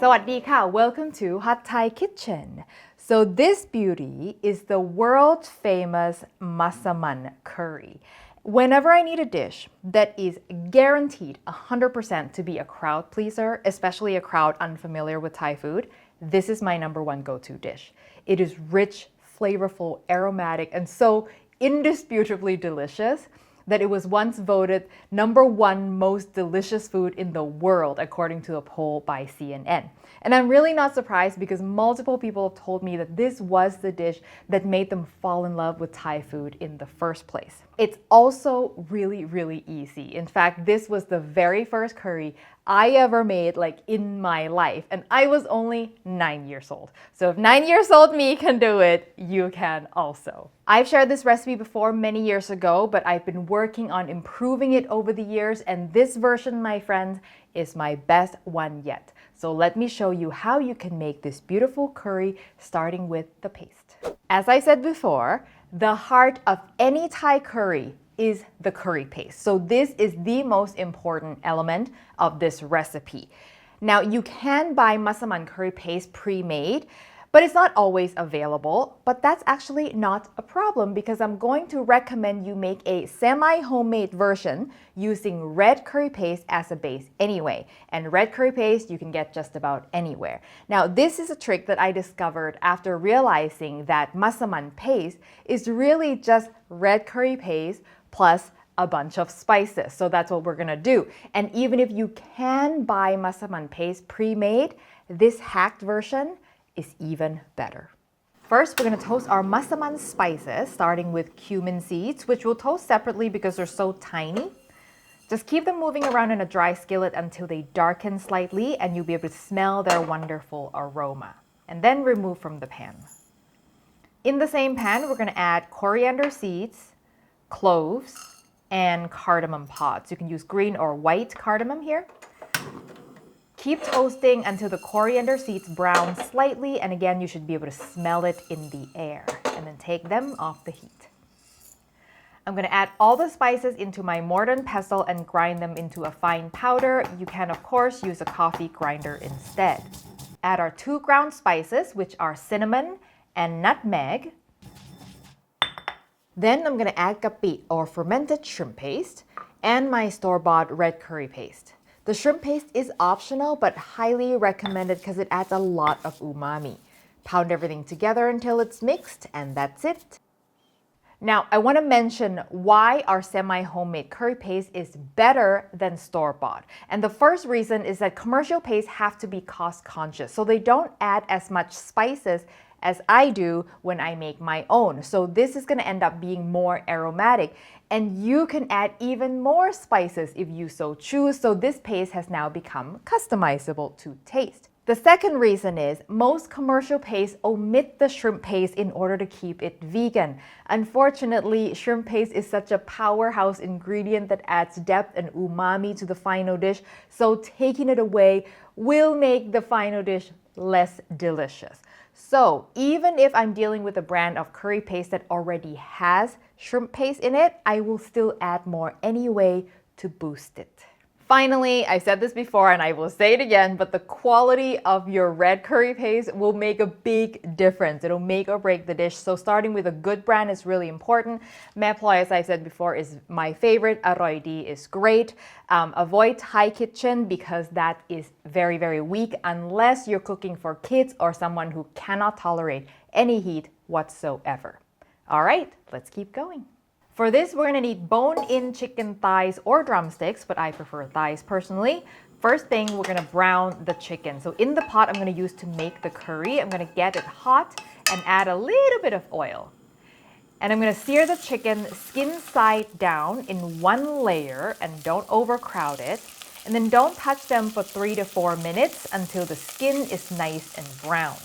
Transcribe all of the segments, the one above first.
สวัสดีค่ะ Welcome to Hot Thai Kitchen. So this beauty is the world famous MASSAMAN curry. Whenever I need a dish that is guaranteed 100% to be a crowd pleaser, especially a crowd unfamiliar with Thai food, this is my number one go-to dish. It is rich, flavorful, aromatic, and so indisputably delicious that it was once voted number one most delicious food in the world according to a poll by CNN. And I'm really not surprised because multiple people have told me that this was the dish that made them fall in love with Thai food in the first place. It's also really easy. In fact, this was the very first curry I ever made in my life, and I was only 9 years old. So if 9 years old me can do it, you can also. I've shared this recipe before many years ago, but I've been working on improving it over the years, and this version, my friends, is my best one yet. So let me show you how you can make this beautiful curry starting with the paste. As I said before, the heart of any Thai curry is the curry paste. So this is the most important element of this recipe. Now you can buy MASSAMAN curry paste pre-made, but it's not always available. But that's actually not a problem because I'm going to recommend you make a semi-homemade version using red curry paste as a base anyway. And red curry paste you can get just about anywhere. Now this is a trick that I discovered after realizing that MASSAMAN paste is really just red curry paste plus a bunch of spices. So that's what we're gonna do. And even if you can buy MASSAMAN paste pre-made, this hacked version is even better. First, we're going to toast our MASSAMAN spices, starting with cumin seeds, which we'll toast separately because they're so tiny. Just keep them moving around in a dry skillet until they darken slightly and you'll be able to smell their wonderful aroma. And then remove from the pan. In the same pan, we're going to add coriander seeds, cloves, and cardamom pods. You can use green or white cardamom here. Keep toasting until the coriander seeds brown slightly, and again, you should be able to smell it in the air. And then take them off the heat. I'm going to add all the spices into my mortar and pestle and grind them into a fine powder. You can, of course, use a coffee grinder instead. Add our 2 ground spices, which are cinnamon and nutmeg. Then I'm going to add kapi or fermented shrimp paste and my store-bought red curry paste. The shrimp paste is optional but highly recommended because it adds a lot of umami. Pound everything together until it's mixed, and that's it. Now, I want to mention why our semi-homemade curry paste is better than store-bought. And the first reason is that commercial paste have to be cost-conscious, so they don't add as much spices as I do when I make my own. So this is going to end up being more aromatic, and you can add even more spices if you so choose. So this paste has now become customizable to taste. The second reason is most commercial paste omit the shrimp paste in order to keep it vegan. Unfortunately, shrimp paste is such a powerhouse ingredient that adds depth and umami to the final dish, so taking it away will make the final dish less delicious. So even if I'm dealing with a brand of curry paste that already has shrimp paste in it, I will still add more anyway to boost it. Finally, I've said this before and I will say it again, but the quality of your red curry paste will make a big difference. It'll make or break the dish. So starting with a good brand is really important. Mae Ploy, as I said before, is my favorite. Aroy Di is great. Avoid Thai Kitchen because that is very weak unless you're cooking for kids or someone who cannot tolerate any heat whatsoever. All right, let's keep going. For this, we're going to need bone-in chicken thighs or drumsticks, but I prefer thighs personally. First thing, we're going to brown the chicken. So in the pot I'm going to use to make the curry, I'm going to get it hot and add a little bit of oil. And I'm going to sear the chicken skin side down in one layer and don't overcrowd it. And then don't touch them for 3 to 4 minutes until the skin is nice and brown.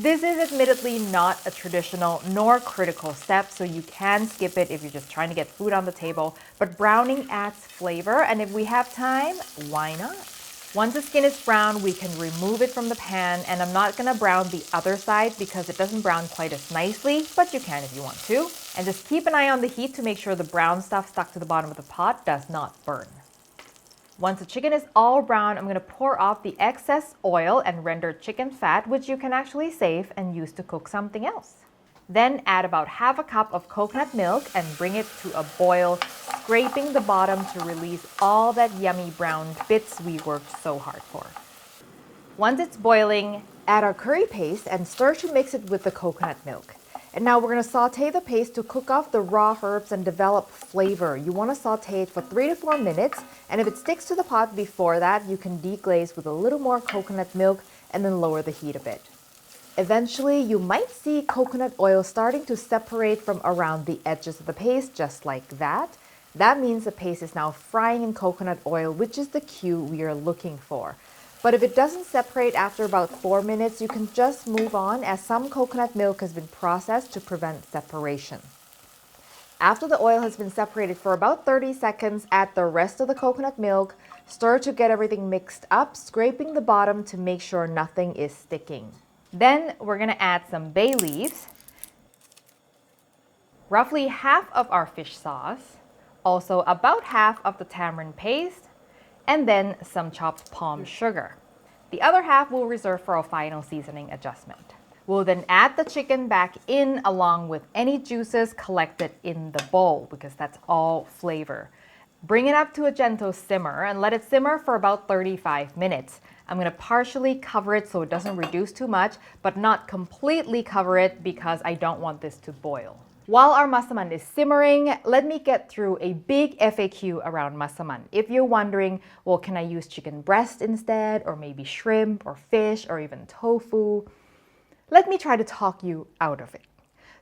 This is admittedly not a traditional nor critical step, so you can skip it if you're just trying to get food on the table, but browning adds flavor, and if we have time, why not? Once the skin is brown, we can remove it from the pan, and I'm not going to brown the other side because it doesn't brown quite as nicely, but you can if you want to. And just keep an eye on the heat to make sure the brown stuff stuck to the bottom of the pot does not burn. Once the chicken is all brown, I'm going to pour off the excess oil and rendered chicken fat, which you can actually save and use to cook something else. Then add about half a cup of coconut milk and bring it to a boil, scraping the bottom to release all that yummy brown bits we worked so hard for. Once it's boiling, add our curry paste and stir to mix it with the coconut milk. And now we're going to saute the paste to cook off the raw herbs and develop flavor. You want to saute it for 3 to 4 minutes, and if it sticks to the pot before that, you can deglaze with a little more coconut milk and then lower the heat a bit. Eventually, you might see coconut oil starting to separate from around the edges of the paste, just like that. That means the paste is now frying in coconut oil, which is the cue we are looking for. But if it doesn't separate after about 4 minutes, you can just move on, as some coconut milk has been processed to prevent separation. After the oil has been separated for about 30 seconds, add the rest of the coconut milk, stir to get everything mixed up, scraping the bottom to make sure nothing is sticking. Then we're going to add some bay leaves, roughly half of our fish sauce, also about half of the tamarind paste, and then some chopped palm sugar. The other half we'll reserve for a final seasoning adjustment. We'll then add the chicken back in along with any juices collected in the bowl, because that's all flavor. Bring it up to a gentle simmer and let it simmer for about 35 minutes. I'm going to partially cover it so it doesn't reduce too much, but not completely cover it because I don't want this to boil. While our massaman is simmering, let me get through a big FAQ around massaman. If you're wondering, well, can I use chicken breast instead, or maybe shrimp or fish or even tofu? Let me try to talk you out of it.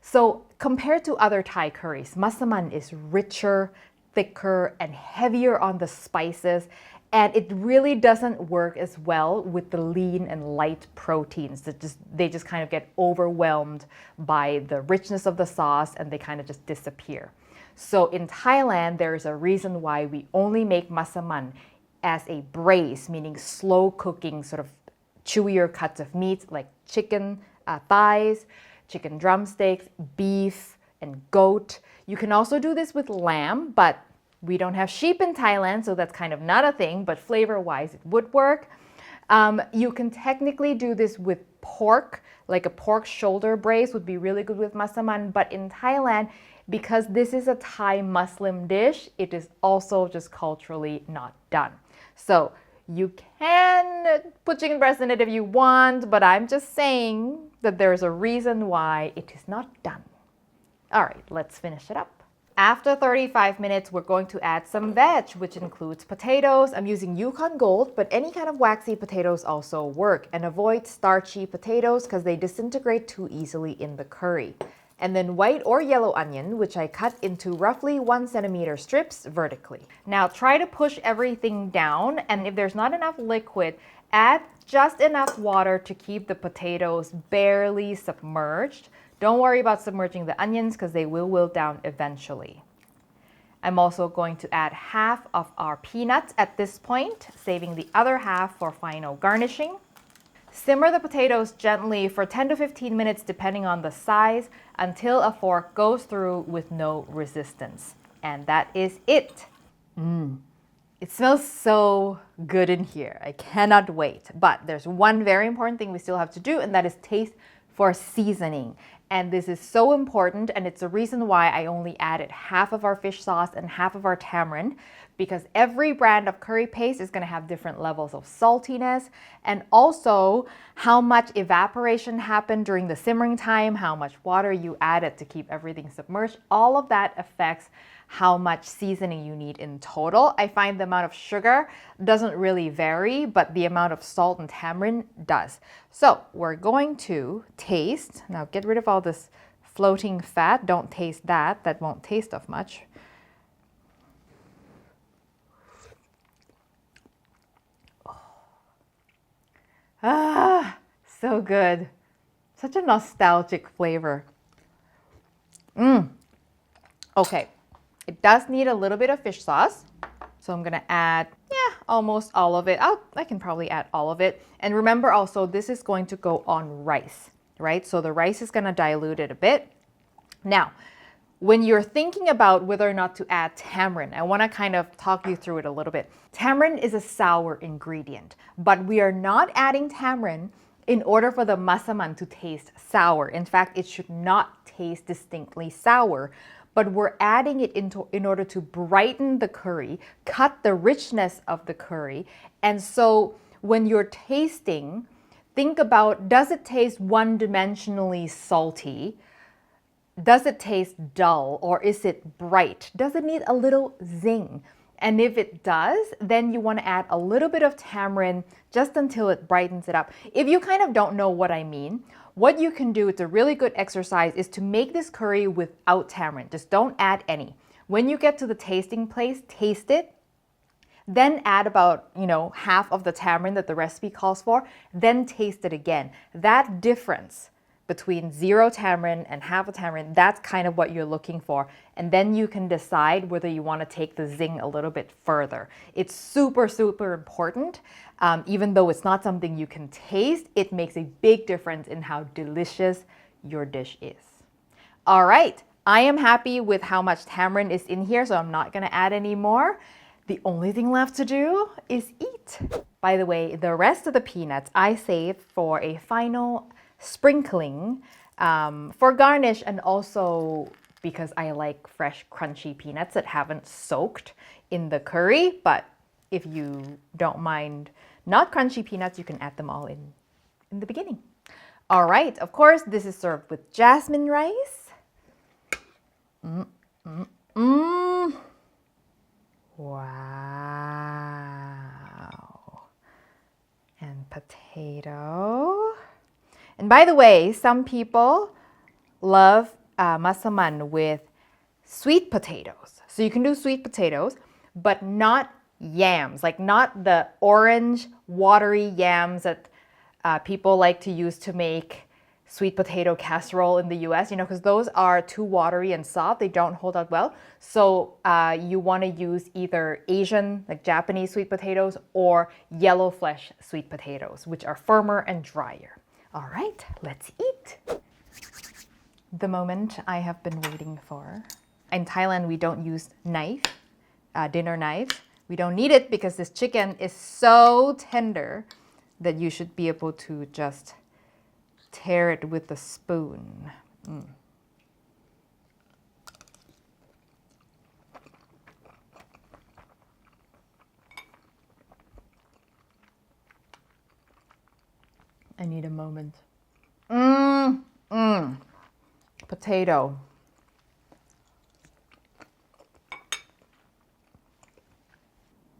So compared to other Thai curries, massaman is richer, thicker, and heavier on the spices, and it really doesn't work as well with the lean and light proteins. They just kind of get overwhelmed by the richness of the sauce, and they kind of just disappear. So in Thailand, there is a reason why we only make massaman as a braise, meaning slow cooking, sort of chewier cuts of meat like chicken thighs, chicken drumsticks, beef, and goat. You can also do this with lamb, but we don't have sheep in Thailand, so that's kind of not a thing, but flavor-wise, it would work. You can technically do this with pork, like a pork shoulder braise would be really good with massaman, but in Thailand, because this is a Thai Muslim dish, it is also just culturally not done. So you can put chicken breast in it if you want, but I'm just saying that there's a reason why it is not done. All right, let's finish it up. After 35 minutes, we're going to add some veg, which includes potatoes. I'm using Yukon Gold, but any kind of waxy potatoes also work. And avoid starchy potatoes because they disintegrate too easily in the curry. And then white or yellow onion, which I cut into roughly 1 centimeter strips vertically. Now try to push everything down, and if there's not enough liquid, add just enough water to keep the potatoes barely submerged. Don't worry about submerging the onions because they will wilt down eventually. I'm also going to add half of our peanuts at this point, saving the other half for final garnishing. Simmer the potatoes gently for 10 to 15 minutes depending on the size until a fork goes through with no resistance. And that is it. It smells so good in here. I cannot wait. But there's one very important thing we still have to do, and that is taste for seasoning. And this is so important, and it's the reason why I only added half of our fish sauce and half of our tamarind, because every brand of curry paste is going to have different levels of saltiness, and also how much evaporation happened during the simmering time, how much water you added to keep everything submerged. All of that affects how much seasoning you need in total. I find the amount of sugar doesn't really vary, but the amount of salt and tamarind does. So we're going to taste. Now get rid of all this floating fat. Don't taste that. That won't taste of much. Ah, so good. Such a nostalgic flavor. Okay, it does need a little bit of fish sauce. So I'm gonna add, almost all of it. I can probably add all of it. And remember also, this is going to go on rice, right? So the rice is gonna dilute it a bit. Now, when you're thinking about whether or not to add tamarind, I want to kind of talk you through it a little bit. Tamarind is a sour ingredient, but we are not adding tamarind in order for the massaman to taste sour. In fact, it should not taste distinctly sour, but we're adding it in order to brighten the curry, cut the richness of the curry. And so when you're tasting, think about, does it taste one-dimensionally salty? Does it taste dull, or is it bright? Does it need a little zing? And if it does, then you want to add a little bit of tamarind just until it brightens it up. If you kind of don't know what I mean, what you can do, it's a really good exercise, is to make this curry without tamarind. Just don't add any. When you get to the tasting place, taste it, then add about, half of the tamarind that the recipe calls for, then taste it again. That difference between 0 tamarind and half a tamarind, that's kind of what you're looking for. And then you can decide whether you want to take the zing a little bit further. It's super, super important. Even though it's not something you can taste, it makes a big difference in how delicious your dish is. All right, I am happy with how much tamarind is in here, so I'm not going to add any more. The only thing left to do is eat. By the way, the rest of the peanuts I saved for a final sprinkling for garnish, and also because I like fresh crunchy peanuts that haven't soaked in the curry. But if you don't mind not crunchy peanuts, you can add them all in the beginning. All right, of course, this is served with jasmine rice. Wow. And potato. And by the way, some people love massaman with sweet potatoes. So you can do sweet potatoes, but not yams, like not the orange, watery yams that people like to use to make sweet potato casserole in the US, because those are too watery and soft. They don't hold up well. So you want to use either Asian, like Japanese sweet potatoes, or yellow flesh sweet potatoes, which are firmer and drier. All right, let's eat. The moment I have been waiting for. In Thailand, we don't use dinner knife. We don't need it because this chicken is so tender that you should be able to just tear it with a spoon. I need a moment. Potato.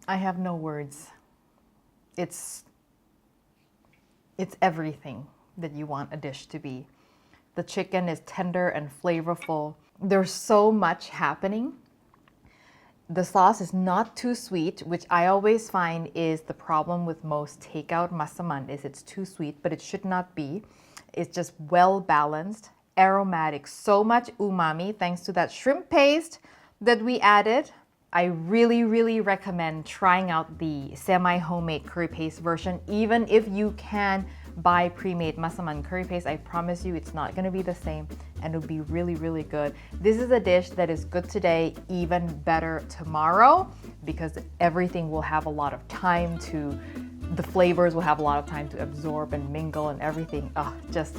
I have no words. It's everything that you want a dish to be. The chicken is tender and flavorful. There's so much happening. The sauce is not too sweet, which I always find is the problem with most takeout massaman, is it's too sweet, but it should not be. It's just well balanced, aromatic, so much umami thanks to that shrimp paste that we added. I really, really recommend trying out the semi-homemade curry paste version, even if you can buy pre-made massaman curry paste. I promise you it's not going to be the same, and it'll be really, really good. This is a dish that is good today, even better tomorrow, because everything will have a lot of time to, the flavors will have a lot of time to absorb and mingle, and everything, just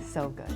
so good.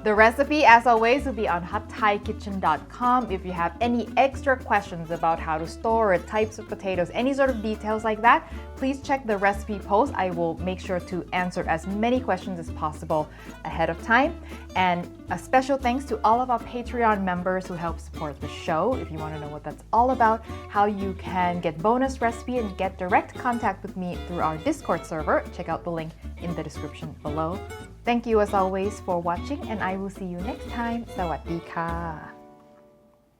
The recipe, as always, will be on hotthaikitchen.com. If you have any extra questions about how to store it, types of potatoes, any sort of details like that, please check the recipe post. I will make sure to answer as many questions as possible ahead of time. And a special thanks to all of our Patreon members who help support the show. If you want to know what that's all about, how you can get bonus recipe and get direct contact with me through our Discord server, check out the link in the description below. Thank you as always for watching, and I will see you next time. สวัสดีค่ะ